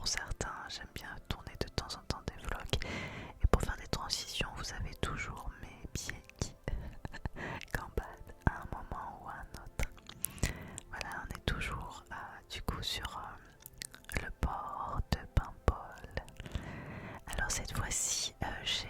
pour certains, j'aime bien tourner de temps en temps des vlogs. Et pour faire des transitions, vous avez toujours mes pieds qui gambadent à un moment ou à un autre. Voilà, on est toujours du coup sur le port de Paimpol. Alors cette fois-ci, j'ai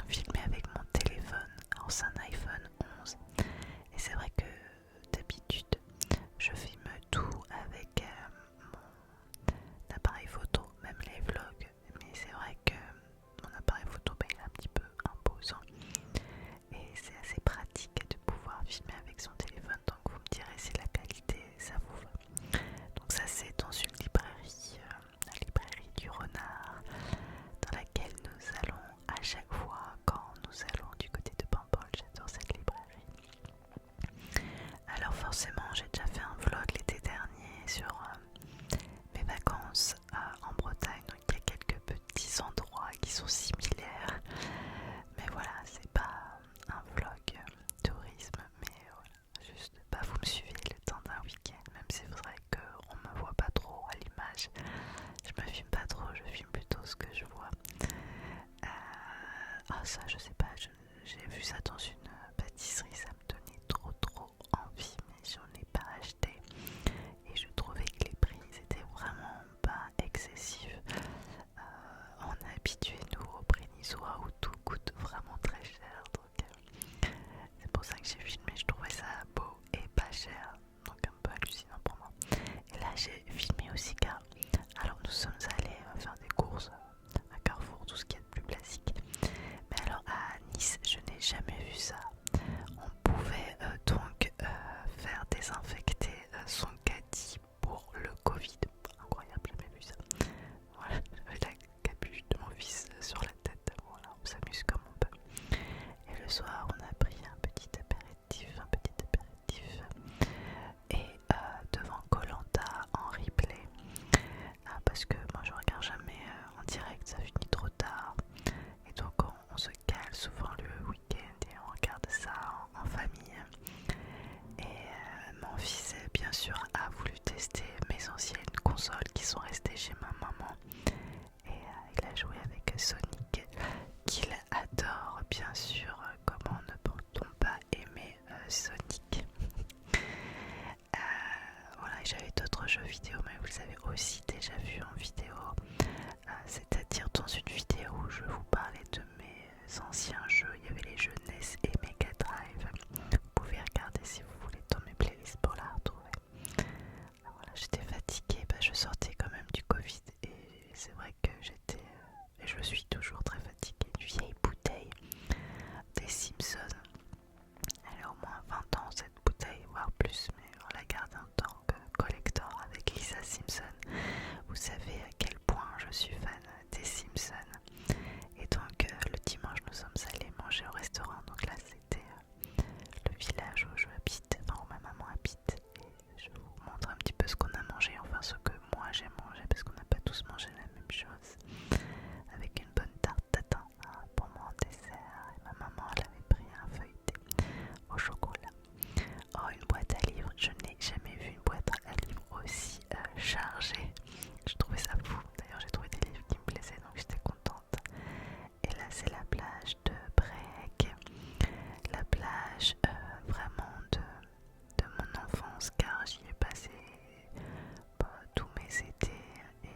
filmé avec mon téléphone. Alors c'est un iPhone 11. Et c'est vrai que d'habitude, je filme tout avec mon appareil photo, même les vlogs. Mais c'est vrai que mon appareil photo, il est un petit peu imposant. Et c'est assez pratique de pouvoir filmer avec son téléphone. Donc vous me direz si la qualité, ça vous va. Donc ça c'est dans une librairie, la librairie du Renard, dans laquelle nous allons à chaque fois quand nous allons du côté de Paimpol. J'adore cette librairie. Alors forcément j'ai déjà fait un vlog l'été dernier sur mes vacances en Bretagne, donc il y a quelques petits endroits qui sont similaires, mais voilà, c'est pas un vlog tourisme, mais voilà, juste vous me suivez le temps d'un week-end, même si c'est vrai qu'on me voit pas trop à l'image, je me filme pas trop, je filme plutôt ce que je vois. Ça je sais pas, j'ai vu ça dans une pâtisserie, ça me donnait trop envie, mais j'en ai pas acheté. Et je trouvais que les prix étaient vraiment pas excessifs. On est habitué nous au prix niçois où tout coûte vraiment très cher. Donc c'est pour ça que j'ai filmé, je trouvais ça beau et pas cher. Donc un peu hallucinant pour moi. Et là j'ai filmé aussi car alors nous sommes allés faire des courses à Carrefour, tout ce qui est de plus classique. Mais alors à Nice, je n'ai jamais vu ça. On pouvait donc faire désinfecter son caddie pour le Covid. Incroyable, jamais vu ça. Voilà, j'avais la capuche de mon fils sur la tête. Voilà, on s'amuse comme on peut. Et le soir, on a pris un petit apéritif. Et devant koh en replay. Parce que moi je regarde jamais en direct, ça finit trop tard. Et donc on se cale souvent le week-end et on regarde ça en famille. Et mon fils bien sûr a voulu tester mes anciennes consoles qui sont restées chez ma maman. Et il a joué avec Sonic qu'il adore bien sûr. Comment ne peut-on pas aimer Sonic. Voilà, j'avais d'autres jeux vidéo, mais vous les avez aussi déjà vus en vidéo. C'est-à-dire dans une vidéo où je vous parlais de mes anciens jeux. Il y avait les jeux NES et Mega Drive. Vous pouvez regarder si vous voulez dans mes playlists pour la retrouver. Voilà, j'étais fatiguée, je sortais quand même du Covid et c'est vrai que j'étais, et je suis toujours très fatiguée. Une vieille bouteille des Simpsons. Elle a au moins 20 ans cette bouteille, voire plus, mais on la garde en tant que collector avec Lisa Simpson. Vous savez à quel point je suis fan des Simpsons. Et donc le dimanche nous sommes allés manger au restaurant. Donc là c'était le village où je habite, enfin où ma maman habite. Et je vous montre un petit peu ce qu'on a mangé, enfin ce que moi j'ai mangé, parce qu'on n'a pas tous mangé la même chose. Avec une bonne tarte tatin pour mon dessert. Et ma maman elle avait pris un feuilleté au chocolat. Oh, une boîte à livres, je n'ai jamais vu une boîte à livres aussi chargée. Je trouvais ça fou. D'ailleurs j'ai trouvé des livres qui me plaisaient, donc j'étais contente. Et là c'est la plage de Brégues, la plage vraiment de mon enfance, car j'y ai passé tous mes étés et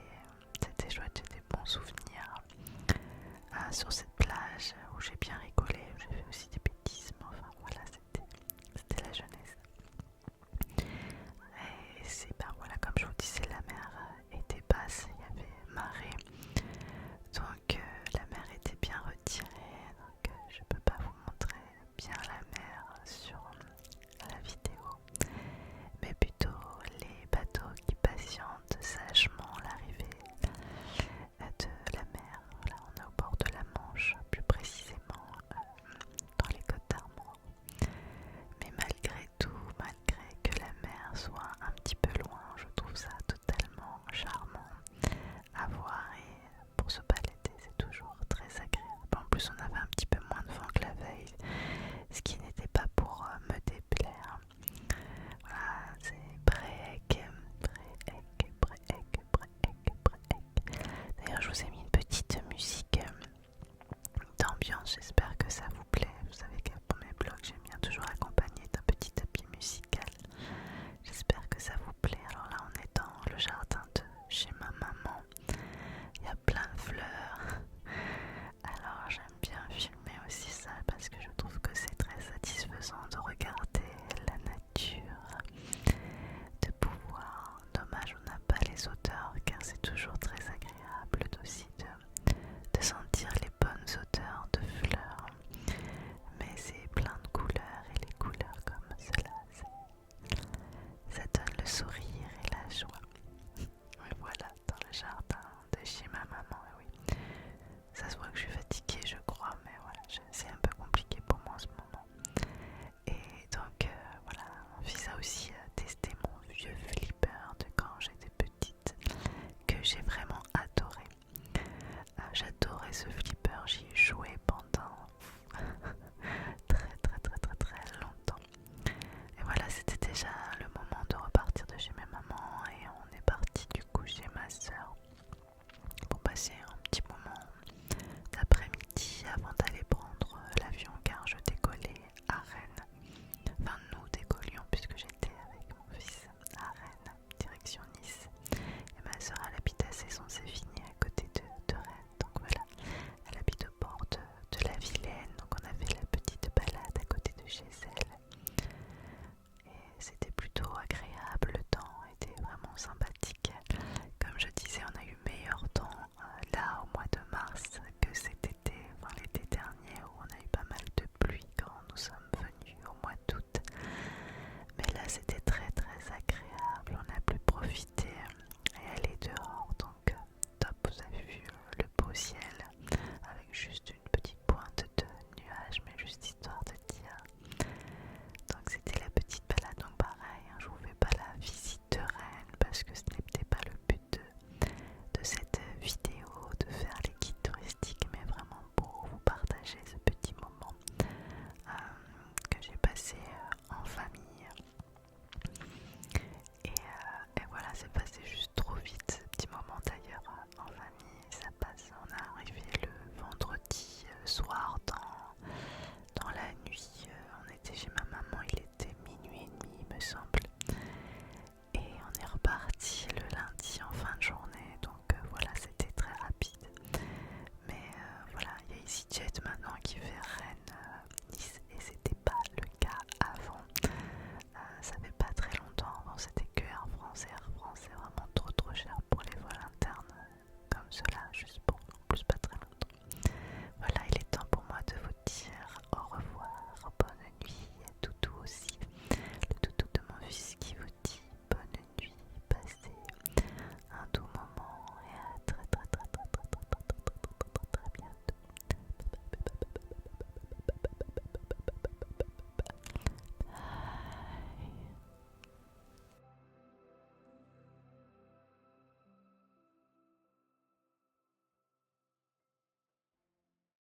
soir